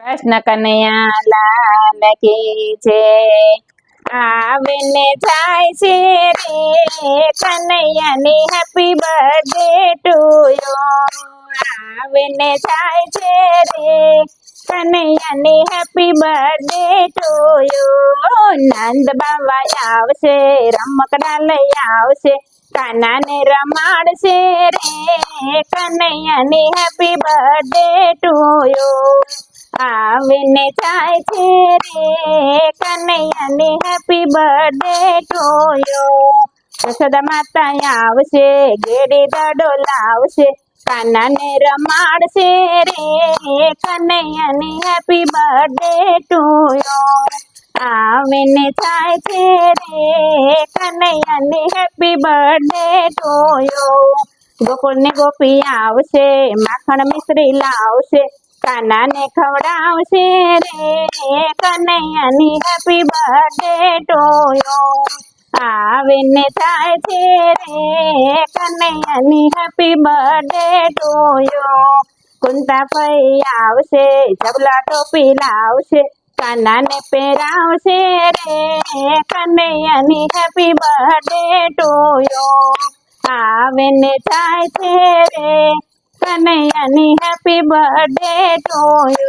કૃષ્ણ કનૈયા લાલ કી છે આવે ને જાય છે રે કનૈયાની હેપી બર્થડે ટુ યુ આવે ને જાય છે રે કનૈયાની happy birthday to you Nand બાબા આવશે રમકડા લઈ આવશે કાનાને રમાડશે રે કનૈયાની હેપી બર્થડે ટુ યુ આવે ને જાય છે રે કનૈયાની happy birthday to you Yashoda માતા આવશે ઘેડી દડો લાવશે કાનાને રમાડશે રે કનૈયાની હેપી બર્થડે ટુ યુ આવે ને જાય છે રે કનૈયાની happy birthday to you Gokul ને ગોપી આવશે માખણ મિશ્રી લાવશે કાનાને ખવડાવશે રે કનૈયાની હેપી બર્થડે ટુ યુ આવે ને થાય છે રે કનૈયાની happy birthday to you Kunta ભાઈ આવશે ઝબલા ટોપી લાવશે કાનાને પહેરાવશે રે કનૈયાની હેપી બર્થડે ટુ યુ આવે ને થાય છે રે કનૈયાની હેપી બર્થડે ટુ યુ